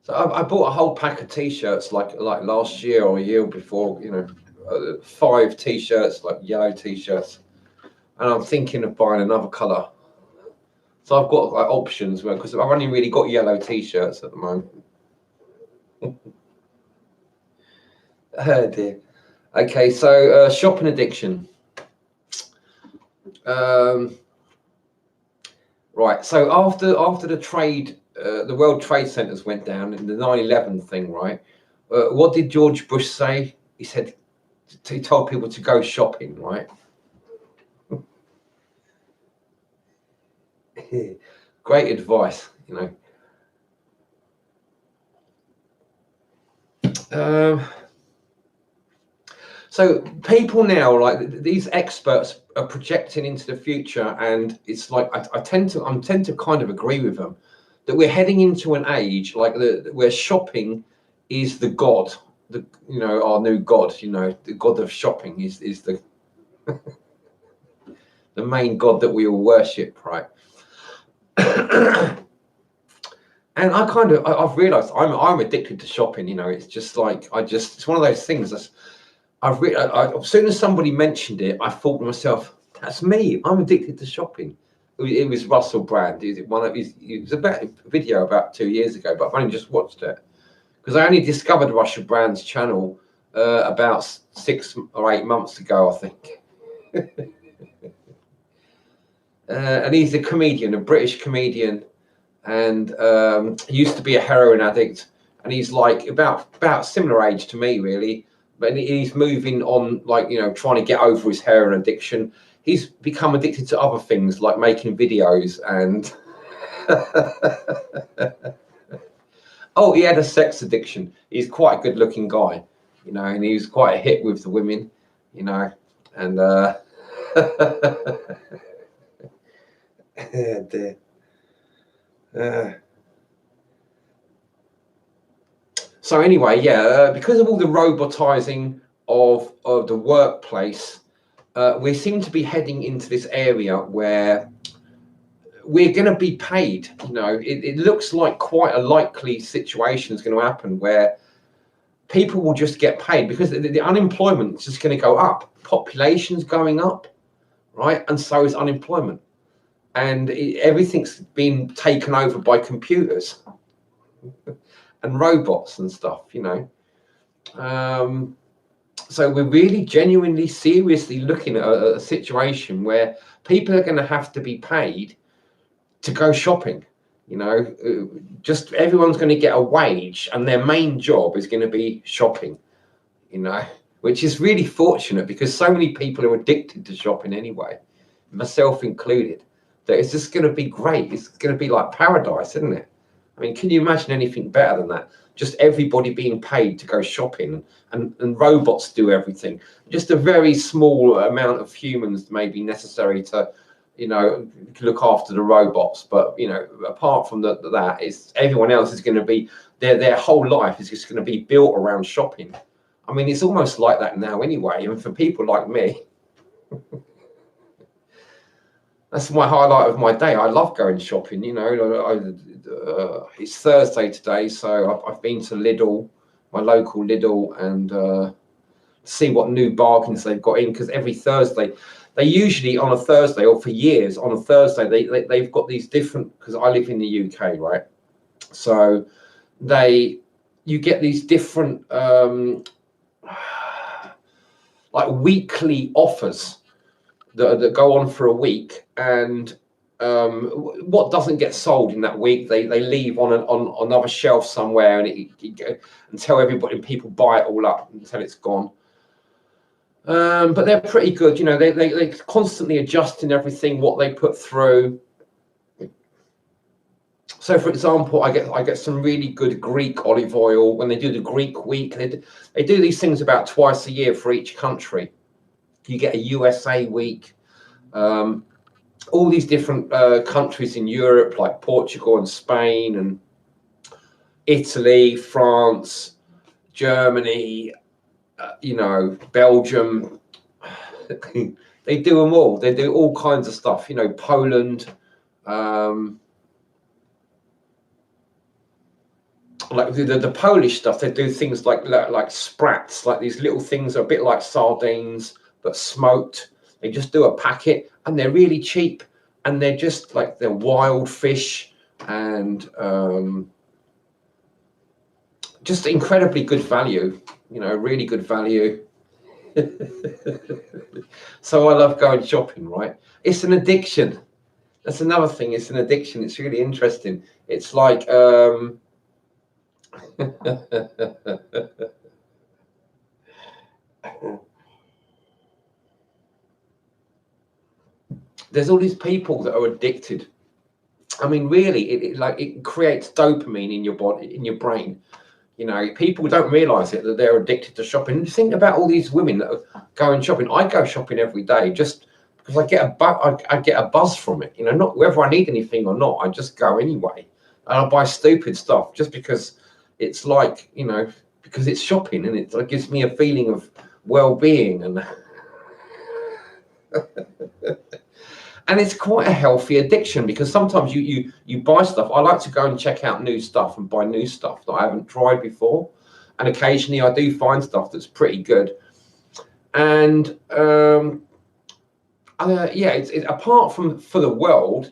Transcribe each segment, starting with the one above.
So I bought a whole pack of t-shirts like last year or a year before, 5 t-shirts, like yellow t-shirts, and I'm thinking of buying another color. So I've got like options because I've only really got yellow t-shirts at the moment. Oh dear. Okay, so shopping addiction. Right. So after the World Trade Centers went down in the 9/11 thing, right? What did George Bush say? He told people to go shopping, right? Great advice, So people now, like these experts, are projecting into the future, and it's like I tend to kind of agree with them that we're heading into an age like where shopping is the god, our new god. The god of shopping is the the main god that we all worship, right? And I've realised I'm addicted to shopping. It's just like it's one of those things that's as soon as somebody mentioned it, I thought to myself, "That's me. I'm addicted to shopping." It was Russell Brand. It was a video about 2 years ago, but I've only just watched it because I only discovered Russell Brand's channel about 6 or 8 months ago, I think. And he's a comedian, a British comedian, and he used to be a heroin addict, and he's like about similar age to me, really. But he's moving on, trying to get over his heroin addiction. He's become addicted to other things like making videos and oh, he had a sex addiction. He's quite a good looking guy, and he was quite a hit with the women, and yeah, dear. So anyway, yeah, because of all the robotizing of the workplace, we seem to be heading into this area where we're going to be paid. It looks like quite a likely situation is going to happen where people will just get paid because the unemployment is just going to go up. Population's going up, right? And so is unemployment. And everything's been taken over by computers and robots and stuff, So we're really genuinely, seriously looking at a situation where people are going to have to be paid to go shopping. Just everyone's going to get a wage, and their main job is going to be shopping. Which is really fortunate because so many people are addicted to shopping anyway, myself included. That it's just going to be great. It's going to be like paradise, isn't it? I mean, can you imagine anything better than that? Just everybody being paid to go shopping and robots do everything. Just a very small amount of humans may be necessary to, look after the robots. But, apart from that, it's everyone else is going to be, their whole life is just going to be built around shopping. I mean, it's almost like that now anyway. And for people like me, that's my highlight of my day. I love going shopping. It's Thursday today, so I've been to Lidl, my local Lidl, and see what new bargains they've got in. Because every Thursday, they usually on a Thursday, or for years on a Thursday, they've got these different. Because I live in the UK, right? So you get these different like weekly offers that go on for a week, and what doesn't get sold in that week, they leave on another shelf somewhere, and until everybody, people buy it all up until it's gone. But they're pretty good, they're constantly adjusting everything what they put through. So, for example, I get some really good Greek olive oil when they do the Greek week. They do these things about twice a year for each country. You get a USA week. All these different countries in Europe, like Portugal and Spain and Italy, France, Germany, Belgium, They do them all. They do all kinds of stuff. You know, Poland. Like the Polish stuff, they do things like sprats, like these little things, are a bit like sardines but smoked. They just do a packet, and they're really cheap, and they're just like they're wild fish, and just incredibly good value. You know, really good value. So I love going shopping, right? It's an addiction. That's another thing. It's an addiction. It's really interesting. It's like there's all these people that are addicted. I mean, really, it creates dopamine in your body, in your brain. You know, people don't realize it, that they're addicted to shopping. Think about all these women that are going shopping. I go shopping every day just because I get a buzz from it. You know, not whether I need anything or not, I just go anyway. And I buy stupid stuff just because it's like, you know, because it's shopping, and it gives me a feeling of well-being, and and it's quite a healthy addiction, because sometimes you buy stuff. I like to go and check out new stuff and buy new stuff that I haven't tried before, and occasionally I do find stuff that's pretty good. And yeah, it's apart from for the world,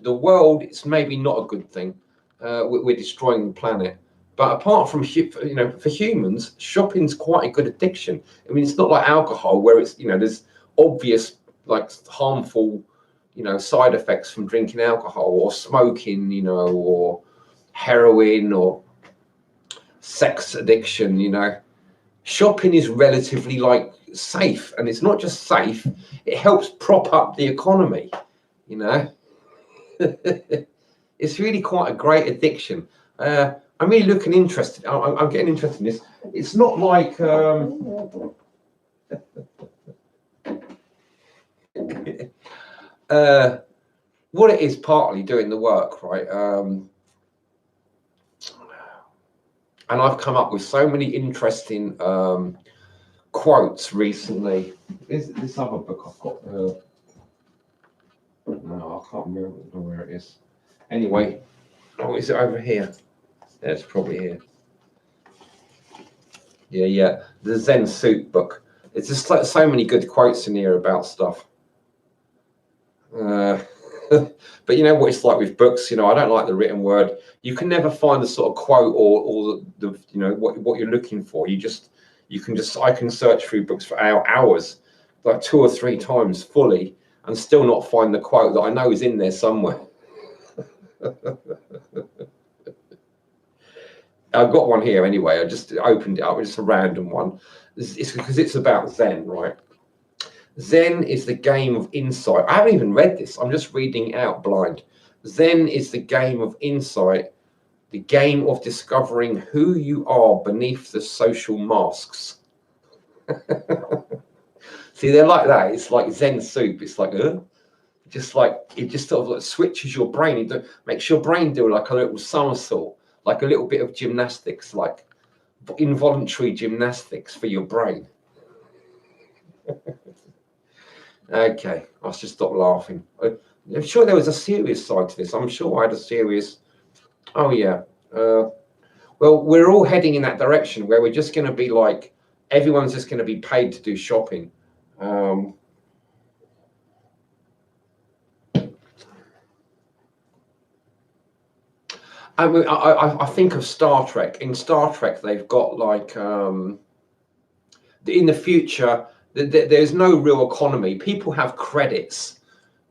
it's maybe not a good thing. We're destroying the planet. But apart from, you know, for humans, shopping's quite a good addiction. I mean, it's not like alcohol, where it's, you know, there's obvious like harmful, you know, side effects from drinking alcohol, or smoking, you know, or heroin, or sex addiction. You know, shopping is relatively like safe, and it's not just safe, it helps prop up the economy. You know, it's really quite a great addiction. I'm really looking interested. I'm getting interested in this. It's not like what it is, partly doing the work, right? And I've come up with so many interesting quotes recently. Is this other book I've got? No, I can't remember where it is. Anyway, oh, is it over here? Yeah, it's probably here. Yeah, the Zen Soup book. It's just like so many good quotes in here about stuff. But you know what it's like with books. You know, I don't like the written word. You can never find the sort of quote or the you know what you're looking for. I can search through books for hours, like 2 or 3 times fully, and still not find the quote that I know is in there somewhere. I've got one here anyway. I just opened it up. It's a random one. It's because it's about Zen, right? Zen is the game of insight. I haven't even read this. I'm just reading it out blind. Zen is the game of insight, the game of discovering who you are beneath the social masks. See, they're like that. It's like Zen Soup. It's like, just like, it just sort of like switches your brain. It makes your brain do like a little somersault, like a little bit of gymnastics, like involuntary gymnastics for your brain. Okay, I should stop laughing. I'm sure there was a serious side to this. I'm sure I had a serious. Oh yeah. Well, we're all heading in that direction where we're just going to be like, everyone's just going to be paid to do shopping. I think of Star Trek. In Star Trek, they've got like in the future, there's no real economy. People have credits.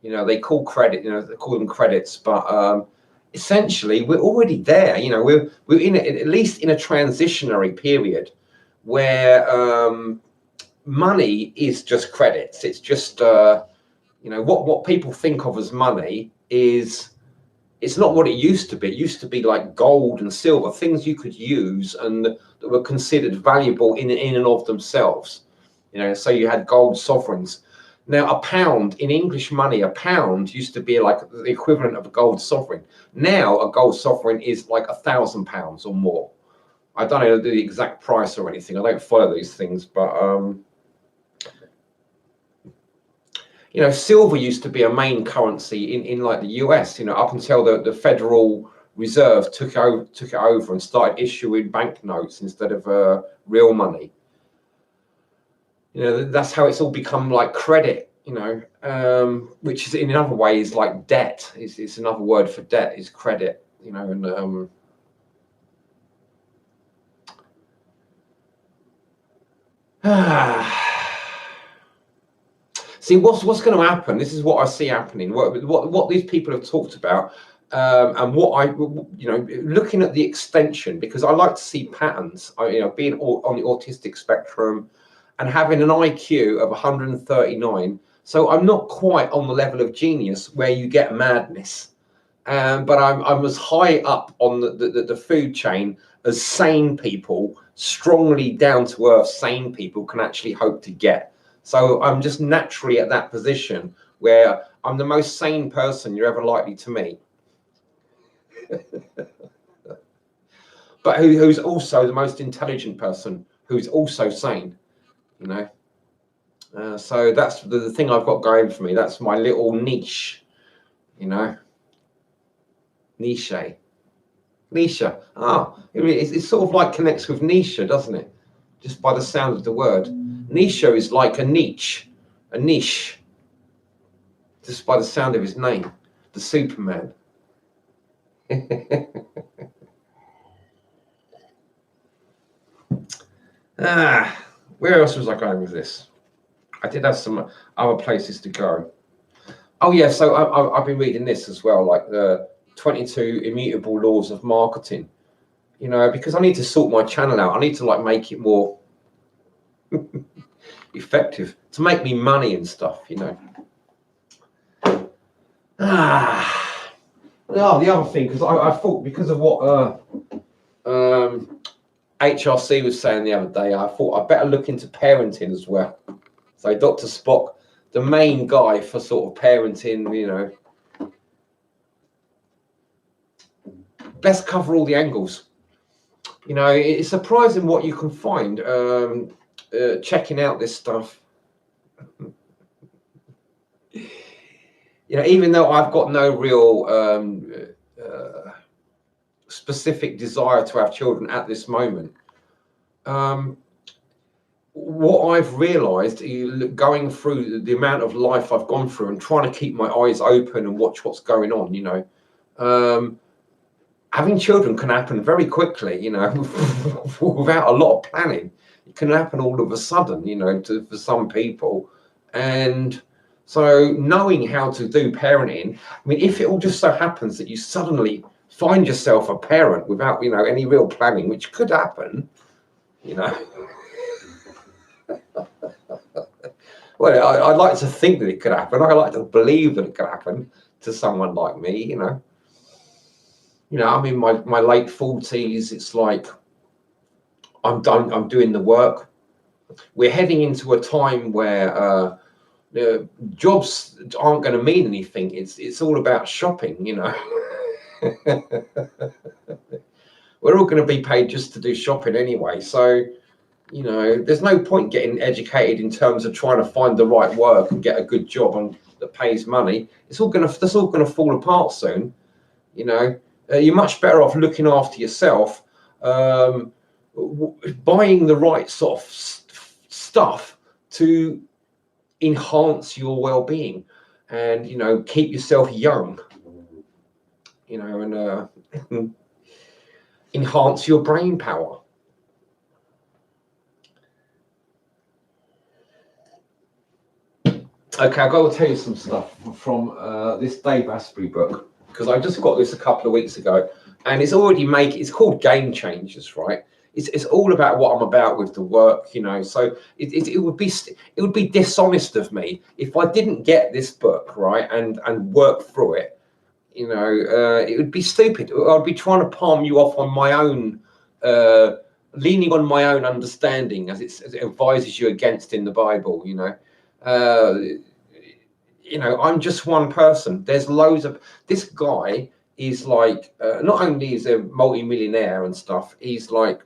You know, they call them credits, but essentially we're already there. You know, we're in at least in a transitionary period where money is just credits. It's just you know, what people think of as money is. It's not what it used to be. It used to be like gold and silver, things you could use and that were considered valuable in and of themselves. You know, so you had gold sovereigns. Now, a pound in English money, a pound used to be like the equivalent of a gold sovereign. Now, a gold sovereign is like £1,000 or more. I don't know the exact price or anything. I don't follow these things, but silver used to be a main currency in like the US, up until the Federal Reserve took it over and started issuing banknotes instead of real money. That's how it's all become like credit, which is in another way is like debt. It's another word for debt is credit, and see what's going to happen. This is what I see happening. What these people have talked about, and what I, looking at the extension, because I like to see patterns. Being on the autistic spectrum, and having an IQ of 139, so I'm not quite on the level of genius where you get madness, but I'm as high up on the food chain as sane people, strongly down to earth sane people can actually hope to get. So I'm just naturally at that position where I'm the most sane person you're ever likely to meet. But who's also the most intelligent person, who's also sane, so that's the thing I've got going for me. That's my little niche, niche. It sort of like connects with niche, doesn't it? Just by the sound of the word. Niche is like a niche, just by the sound of his name, the Superman. Where else was I going with this? I did have some other places to go. Oh yeah, so I've been reading this as well, like the 22 immutable laws of marketing. Because I need to sort my channel out. I need to like make it more effective to make me money and stuff. The other thing, because I thought because of what HRC was saying the other day, I thought I'd better look into parenting as well. So Dr. Spock, the main guy for sort of parenting, best cover all the angles. It's surprising what you can find checking out this stuff. Even though I've got no real specific desire to have children at this moment, what I've realized going through the amount of life I've gone through and trying to keep my eyes open and watch what's going on, having children can happen very quickly, without a lot of planning. It can happen all of a sudden, for some people. And so knowing how to do parenting, if it all just so happens that you suddenly find yourself a parent without, any real planning, which could happen, Well, I'd like to think that it could happen. I like to believe that it could happen to someone like me, I'm in my late 40s. It's like I'm done. I'm doing the work. We're heading into a time where jobs aren't going to mean anything. It's all about shopping, We're all going to be paid just to do shopping anyway. So, there's no point getting educated in terms of trying to find the right work and get a good job and that pays money. That's all going to fall apart soon. You're much better off looking after yourself, buying the right sort of stuff to enhance your well-being and keep yourself young, and enhance your brain power. Okay, I've got to tell you some stuff from this Dave Asprey book, because I just got this a couple of weeks ago, and it's called Game Changers, right? It's all about what I'm about with the work, So it would be dishonest of me if I didn't get this book, right, and work through it. It would be stupid. I'd be trying to palm you off on my own, leaning on my own understanding, as it advises you against in the Bible. I'm just one person. There's loads of this guy is like not only is a multi-millionaire and stuff, he's like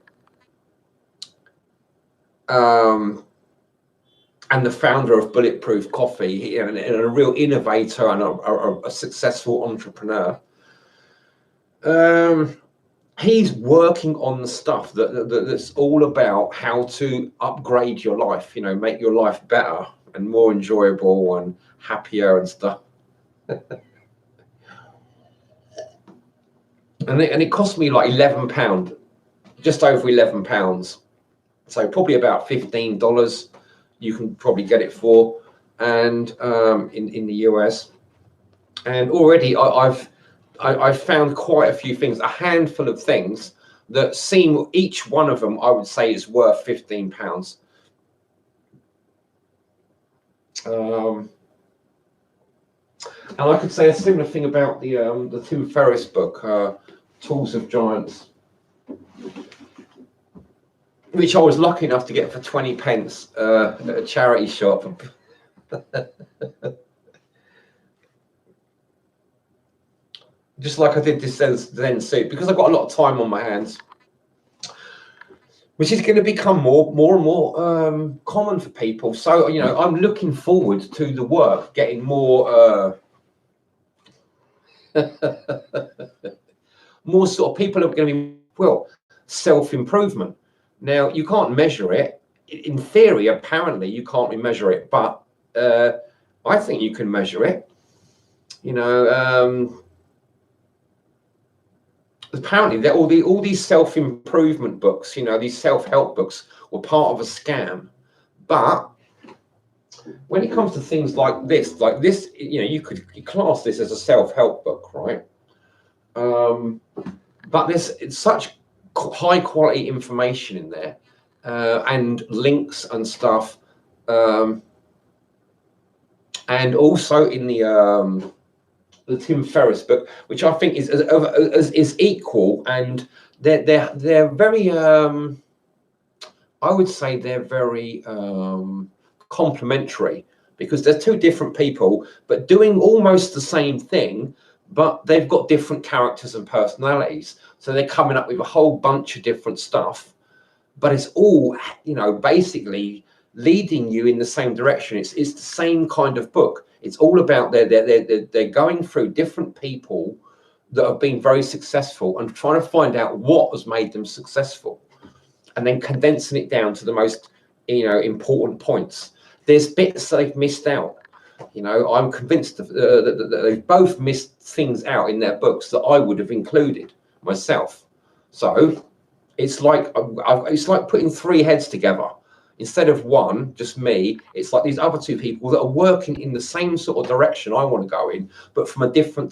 and the founder of Bulletproof Coffee, and a real innovator and a successful entrepreneur. He's working on the stuff that's all about how to upgrade your life, you know, make your life better and more enjoyable and happier and stuff. And it cost me like £11, just over £11. So probably about $15 you can probably get it for, and in the US. And already I've found quite a few things, a handful of things that seem, each one of them I would say is worth £15. And I could say a similar thing about the Tim Ferriss book, Tools of Giants, which I was lucky enough to get for 20 pence at a charity shop. Just like I did this Zen suit, because I've got a lot of time on my hands, which is going to become more and more common for people. So, you know, I'm looking forward to the work getting more more sort of people are going to be, well, self-improvement. Now, you can't measure it. In theory, apparently, you can't measure it, but I think you can measure it. You know, apparently, that all these self-improvement books, you know, these self-help books, were part of a scam. But when it comes to things like this, you know, you could class this as a self-help book, right? But it's such high quality information in there, and links and stuff, and also in the Tim Ferriss book, which I think is equal, and they're very I would say they're very complementary, because they're two different people but doing almost the same thing, but they've got different characters and personalities, so they're coming up with a whole bunch of different stuff, but it's all, you know, basically leading you in the same direction. It's the same kind of book. It's all about they're going through different people that have been very successful and trying to find out what has made them successful, and then condensing it down to the most, you know, important points. There's bits they've missed out. You know, I'm convinced that they've both missed things out in their books that I would have included myself. So it's like putting three heads together instead of one, just me. It's like these other two people that are working in the same sort of direction I want to go in, but from a different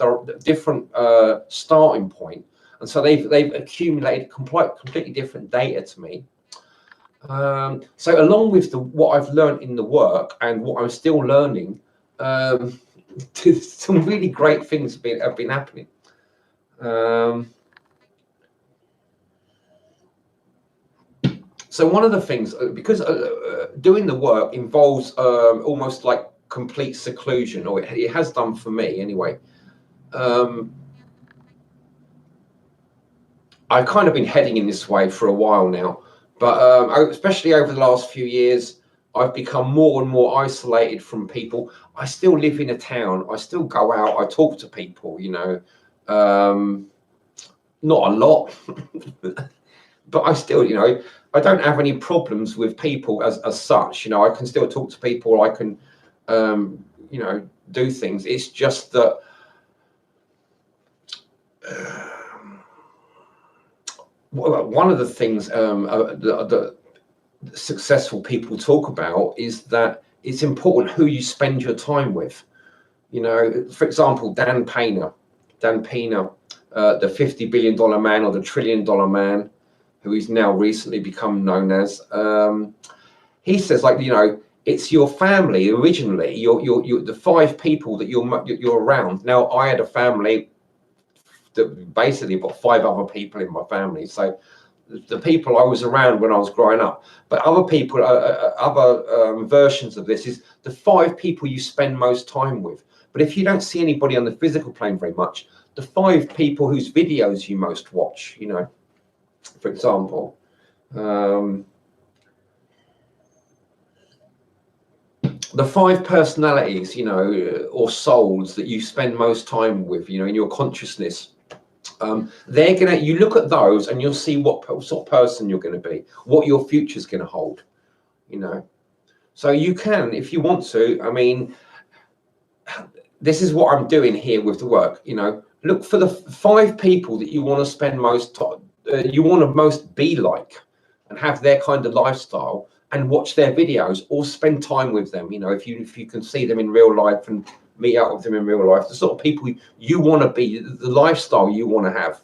starting point. And so they've accumulated completely different data to me. So along with what I've learned in the work and what I'm still learning, some really great things have been happening. So one of the things, because doing the work involves almost like complete seclusion, or it has done for me anyway. I've kind of been heading in this way for a while now, but especially over the last few years, I've become more and more isolated from people. I still live in a town. I still go out. I talk to people, you know, not a lot, but I still, you know, I don't have any problems with people as such. You know, I can still talk to people. I can, you know, do things. It's just that one of the things that successful people talk about is that it's important who you spend your time with. You know, for example, Dan Pena, the $50 billion man, or the $1 trillion man, who he's now recently become known as. He says, like, you know, it's your family originally, you're the five people that you're around. Now, I had a family that basically got five other people in my family. So the people I was around when I was growing up, but other people, other versions of this is the five people you spend most time with. But if you don't see anybody on the physical plane very much, the five people whose videos you most watch, you know, for example. the 5 personalities, you know, or souls that you spend most time with, you know, in your consciousness. They're gonna, you look at those and you'll see what sort of person you're going to be, what your future's going to hold, you know. So you can, if you want to, I mean, this is what I'm doing here with the work, you know, look for the 5 people that you want to spend most time, you want to most be like and have their kind of lifestyle, and watch their videos or spend time with them, you know, if you can see them in real life and meet up with them in real life, the sort of people you want to be, the lifestyle you want to have.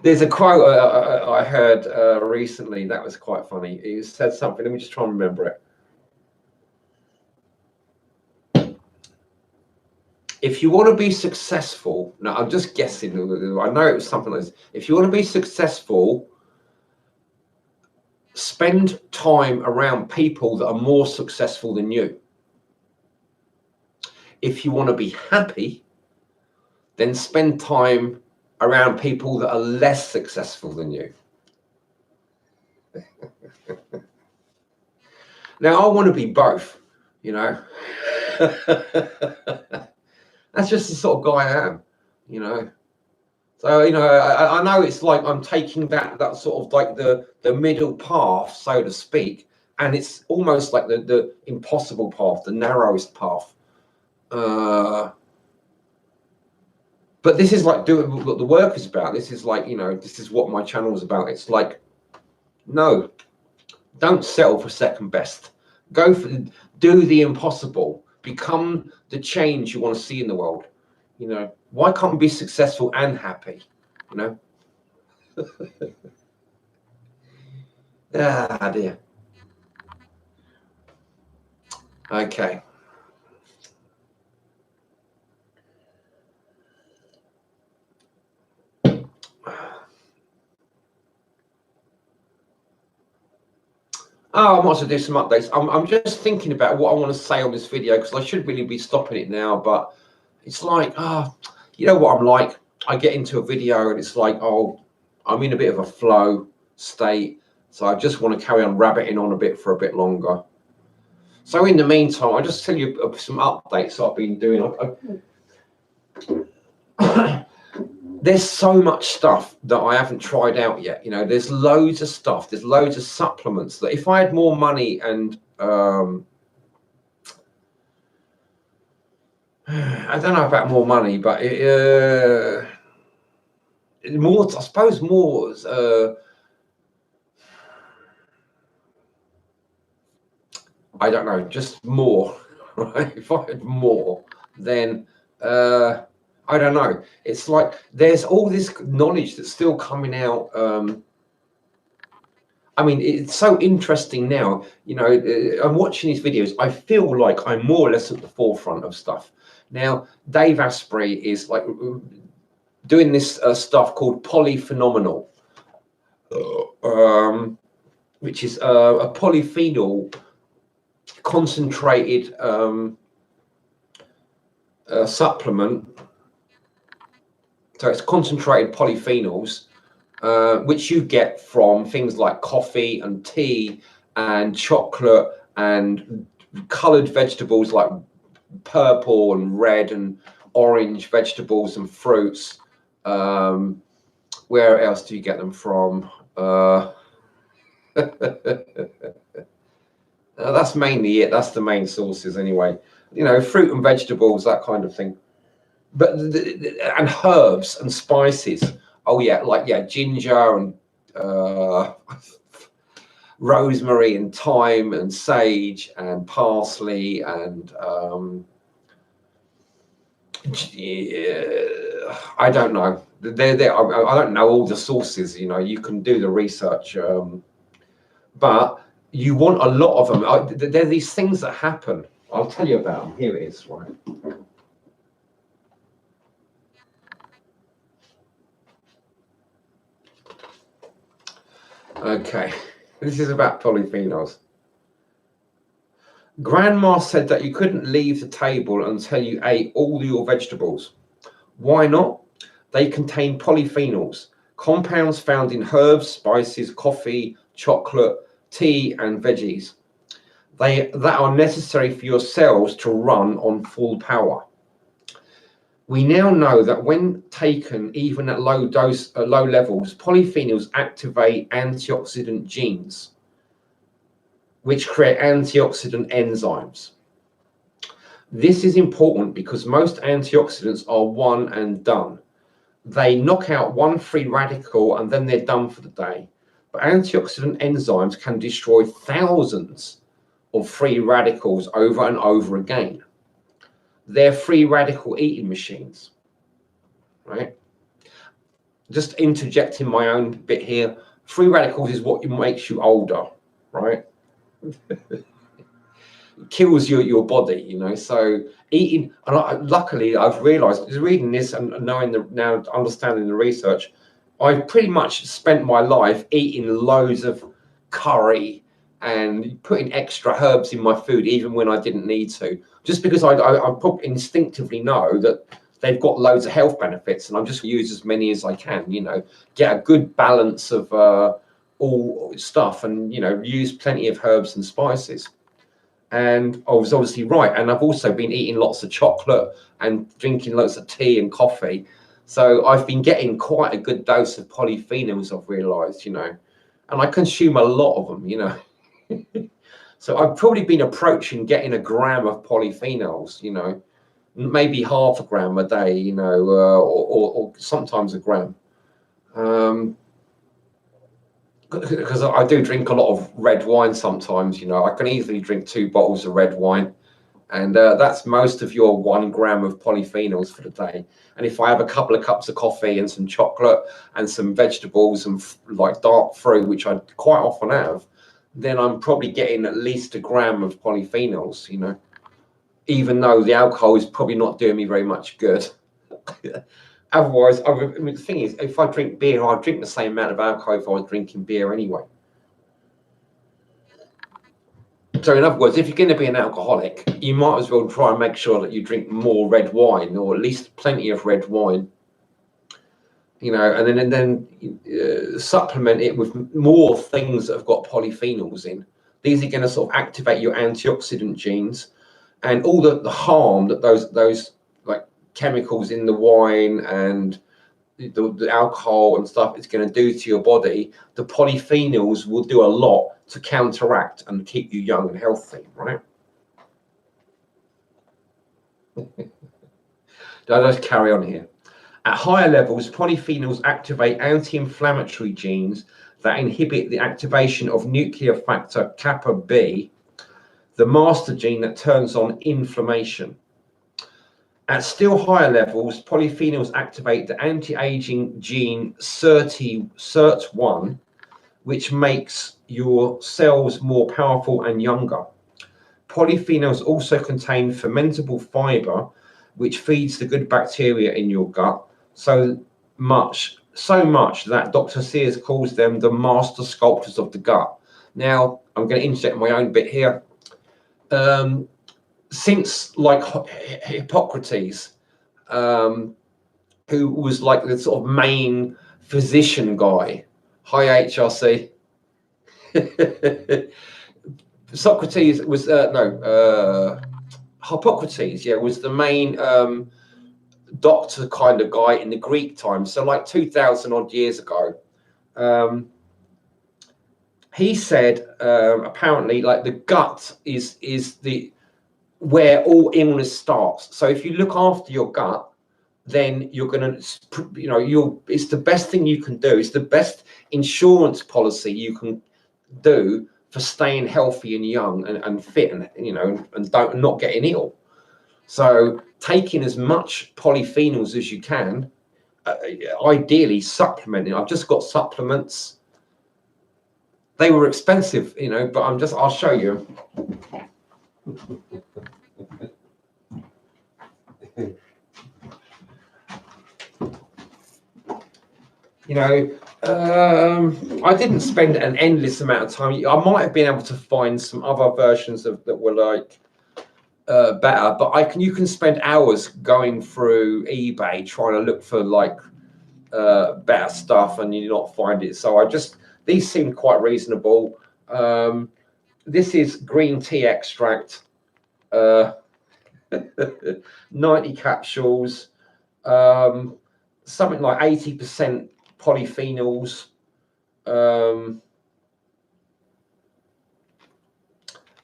There's a quote I heard recently that was quite funny. It said something, let me just try and remember it. If you want to be successful, now I'm just guessing, I know it was something like this. If you want to be successful, spend time around people that are more successful than you. If you want to be happy, then spend time around people that are less successful than you. Now, I want to be both, you know. That's just the sort of guy I am, you know. So, you know, I know it's like I'm taking that sort of like the middle path, so to speak, and it's almost like the impossible path, the narrowest path. But this is like doing what the work is about. This is like, you know, this is what my channel is about. It's like, no, don't settle for second best. Go for, do the impossible. Become the change you want to see in the world. You know, why can't we be successful and happy? You know? Ah, dear. Okay. Oh, I might as well do some updates. I'm just thinking about what I want to say on this video, because I should really be stopping it now, but it's like, you know what I'm like? I get into a video and it's like, oh, I'm in a bit of a flow state, so I just want to carry on rabbiting on a bit for a bit longer. So in the meantime, I'll just tell you some updates I've been doing. There's so much stuff that I haven't tried out yet. You know, there's loads of stuff. There's loads of supplements that if I had more money and I don't know about more money, but more, I suppose more, I don't know, just more, right? If I had more, then I don't know. It's like there's all this knowledge that's still coming out. I mean, it's so interesting now. You know, I'm watching these videos. I feel like I'm more or less at the forefront of stuff. Now, Dave Asprey is like doing this stuff called polyphenomenal, which is a polyphenol concentrated supplement. So it's concentrated polyphenols, which you get from things like coffee and tea and chocolate and colored vegetables like purple and red and orange vegetables and fruits. Where else do you get them from? That's mainly it. That's the main sources anyway. You know, fruit and vegetables, that kind of thing. But and herbs and spices. Oh yeah, like ginger and rosemary and thyme and sage and parsley and I don't know. I don't know all the sources. You know, you can do the research, but you want a lot of them. There are these things that happen. I'll tell you about them. Here it is, right? Okay, this is about polyphenols. Grandma said that you couldn't leave the table until you ate all your vegetables. Why not? They contain polyphenols, compounds found in herbs, spices, coffee, chocolate, tea, and veggies. that are necessary for your cells to run on full power. We now know that when taken even at low levels, polyphenols activate antioxidant genes, which create antioxidant enzymes. This is important because most antioxidants are one and done. They knock out one free radical and then they're done for the day. But antioxidant enzymes can destroy thousands of free radicals over and over again. They're free radical eating machines, right? Just interjecting my own bit here. Free radicals is what makes you older, right? Kills your body, you know. So eating, and luckily I've realized, reading this and knowing now understanding the research, I've pretty much spent my life eating loads of curry and putting extra herbs in my food even when I didn't need to, just because I probably instinctively know that they've got loads of health benefits, and I'm just use as many as I can, you know, get a good balance of all stuff, and, you know, use plenty of herbs and spices. And I was obviously right. And I've also been eating lots of chocolate and drinking lots of tea and coffee. So I've been getting quite a good dose of polyphenols, I've realized, you know, and I consume a lot of them, you know. So I've probably been approaching getting a gram of polyphenols, you know, maybe half a gram a day, you know, or sometimes a gram. Because I do drink a lot of red wine sometimes, you know. I can easily drink 2 bottles of red wine, and that's most of your 1 gram of polyphenols for the day. And if I have a couple of cups of coffee and some chocolate and some vegetables and like dark fruit, which I quite often have, then I'm probably getting at least a gram of polyphenols, you know, even though the alcohol is probably not doing me very much good. Otherwise, I mean, the thing is, if I drink beer, I'll drink the same amount of alcohol if I was drinking beer anyway. So in other words, if you're going to be an alcoholic, you might as well try and make sure that you drink more red wine, or at least plenty of red wine, you know, and then supplement it with more things that have got polyphenols in. These are going to sort of activate your antioxidant genes, and all the harm that those like chemicals in the wine and the alcohol and stuff is going to do to your body, the polyphenols will do a lot to counteract and keep you young and healthy, right? I'll just carry on here. At higher levels, polyphenols activate anti-inflammatory genes that inhibit the activation of nuclear factor kappa B, the master gene that turns on inflammation. At still higher levels, polyphenols activate the anti-aging gene SIRT1, which makes your cells more powerful and younger. Polyphenols also contain fermentable fiber, which feeds the good bacteria in your gut, so much that Dr. Sears calls them the master sculptors of the gut. Now, I'm going to interject my own bit here. Since like Hippocrates, who was like the sort of main physician guy, hi HRC. Socrates was Hippocrates, yeah, was the main doctor kind of guy in the Greek times. So like 2,000 odd years ago, he said apparently like the gut is the where all illness starts. So if you look after your gut, then you're going to, you know, it's the best thing you can do. It's the best insurance policy you can do for staying healthy and young and fit, and, you know, and not getting ill. So taking as much polyphenols as you can, ideally supplementing. I've just got supplements. They were expensive, you know, but I'll show you. You know, I didn't spend an endless amount of time. I might have been able to find some other versions that were like better, but you can spend hours going through eBay trying to look for like better stuff, and you not find it. So these seemed quite reasonable. this is green tea extract, uh, 90 capsules, something like 80% polyphenols.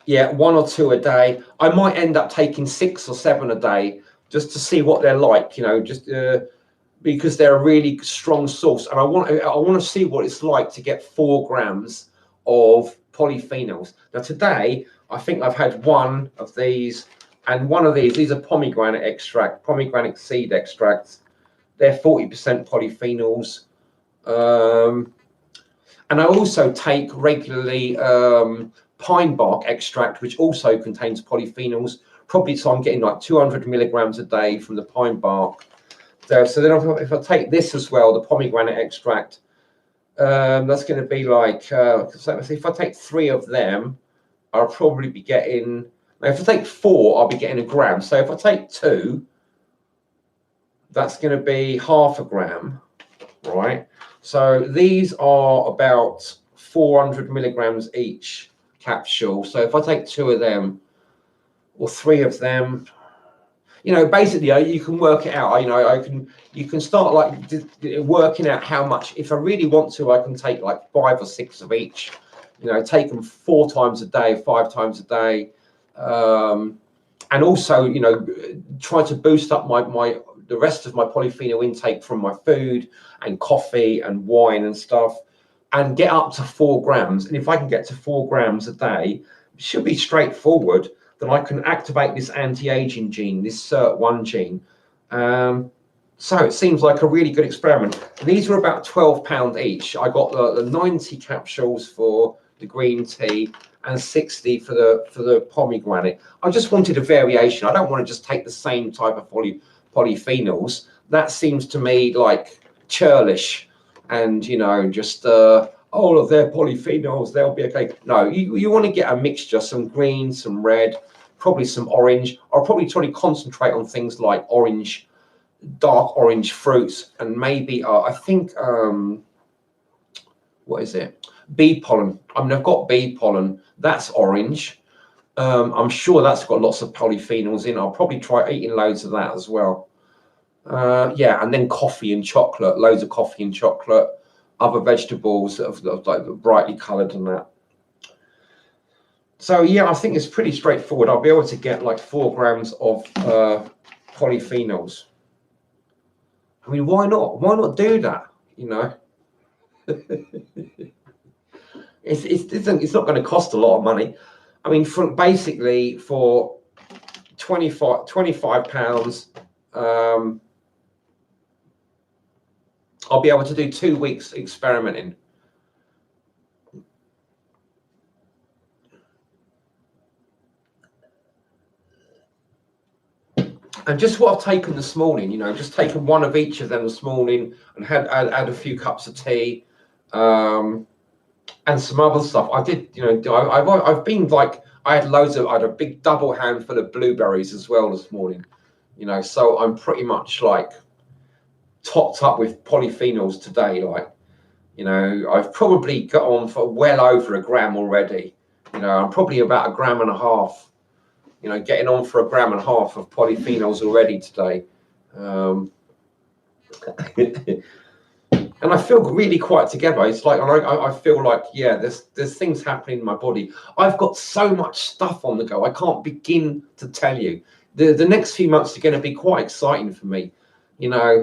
Yeah, 1 or 2 a day. I might end up taking 6 or 7 a day just to see what they're like, you know, just because they're a really strong source, and I want to see what it's like to get 4 grams of polyphenols. Now today, I think I've had one of these, and one of these are pomegranate extract, pomegranate seed extracts. They're 40% polyphenols. And I also take regularly pine bark extract, which also contains polyphenols. Probably, so I'm getting like 200 milligrams a day from the pine bark. So then if I take this as well, the pomegranate extract, that's going to be like, so if I take 3 of them, I'll probably be getting, if I take 4, I'll be getting 1 gram. So if I take 2, that's going to be half a gram, right? So these are about 400 milligrams each capsule. So if I take 2 of them or 3 of them, you know, basically you can work it out. You know, you can start like working out how much. If I really want to, I can take like 5 or 6 of each. You know, take them 4 times a day, 5 times a day, and also, you know, try to boost up the rest of my polyphenol intake from my food and coffee and wine and stuff, and get up to 4 grams. And if I can get to 4 grams a day, it should be straightforward. Then I can activate this anti-aging gene, this SIRT1 gene. So it seems like a really good experiment. These were about £12 each. I got the 90 capsules for the green tea and 60 for the pomegranate. I just wanted a variation. I don't want to just take the same type of polyphenols. That seems to me like churlish, and you know, just all of their polyphenols, they'll be okay. No, you want to get a mixture, some green, some red, probably some orange. I'll probably try to concentrate on things like orange, dark orange fruits, and maybe I think what is it? Bee pollen. I mean, I've got bee pollen. That's orange. I'm sure that's got lots of polyphenols in. I'll probably try eating loads of that as well. Yeah, and then coffee and chocolate. Loads of coffee and chocolate. Other vegetables that are like brightly coloured and that. So yeah, I think it's pretty straightforward. I'll be able to get like 4 grams of polyphenols. I mean, why not? Why not do that? You know, it's not going to cost a lot of money. I mean, for 25 pounds, I'll be able to do 2 weeks experimenting. And just what I've taken this morning, you know, just taken 1 of each of them this morning, and had a few cups of tea, and some other stuff. I did, you know, I've been like, I had a big double handful of blueberries as well this morning, you know, so I'm pretty much like topped up with polyphenols today. Like, you know, I've probably got on for well over 1 gram already. You know, I'm probably about 1.5 grams, you know, getting on for 1.5 grams of polyphenols already today. And I feel really quite together. It's like I feel like, yeah, there's things happening in my body. I've got so much stuff on the go. I can't begin to tell you. The next few months are going to be quite exciting for me, you know,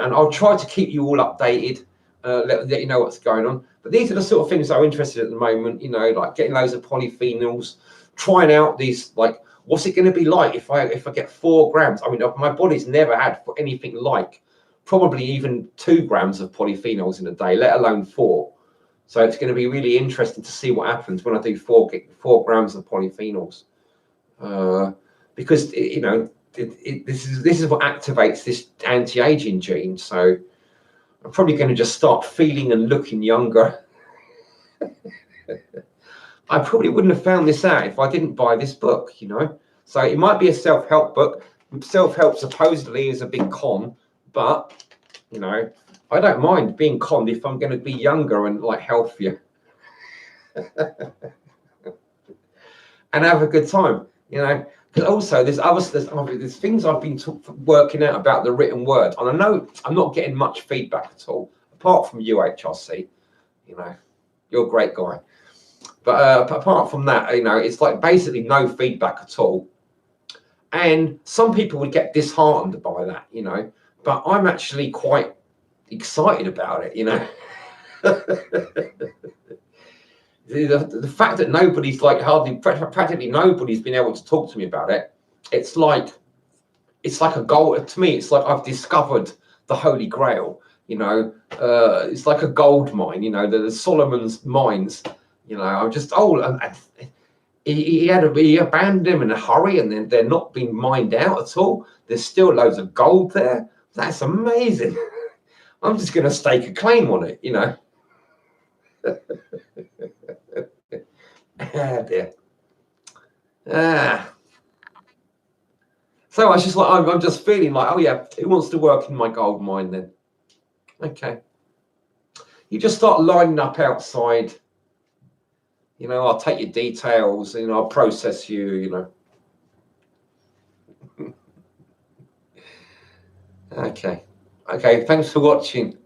and I'll try to keep you all updated, let you know what's going on. But these are the sort of things I'm interested in at the moment, you know, like getting loads of polyphenols, trying out these, like, what's it going to be like if I get 4 grams? I mean, my body's never had anything like probably even 2 grams of polyphenols in a day, let alone 4. So it's going to be really interesting to see what happens when I do 4 grams of polyphenols, because you know, this is what activates this anti-aging gene. So I'm probably going to just start feeling and looking younger. I probably wouldn't have found this out if I didn't buy this book, you know. So it might be a self-help book. Self-help supposedly is a big con, but you know, I don't mind being conned if I'm going to be younger and like healthier. and have a good time, you know. Because also there's things I've been working out about the written word, and I know I'm not getting much feedback at all, apart from you, HRC. You know, you're a great guy. But apart from that, you know, it's like basically no feedback at all. And some people would get disheartened by that, you know, but I'm actually quite excited about it, you know. The fact that nobody's like practically nobody's been able to talk to me about it, it's like a gold to me. It's like I've discovered the Holy Grail, you know. It's like a gold mine, you know, the Solomon's mines, you know. I'm just and he abandoned them in a hurry, and then they're not being mined out at all. There's still loads of gold there. That's amazing. I'm just going to stake a claim on it, you know. Ah, dear. So I was just like, I'm just feeling like, oh yeah, who wants to work in my gold mine then? Okay. You just start lining up outside. You know, I'll take your details, and I'll process you, you know. Okay. Okay, thanks for watching.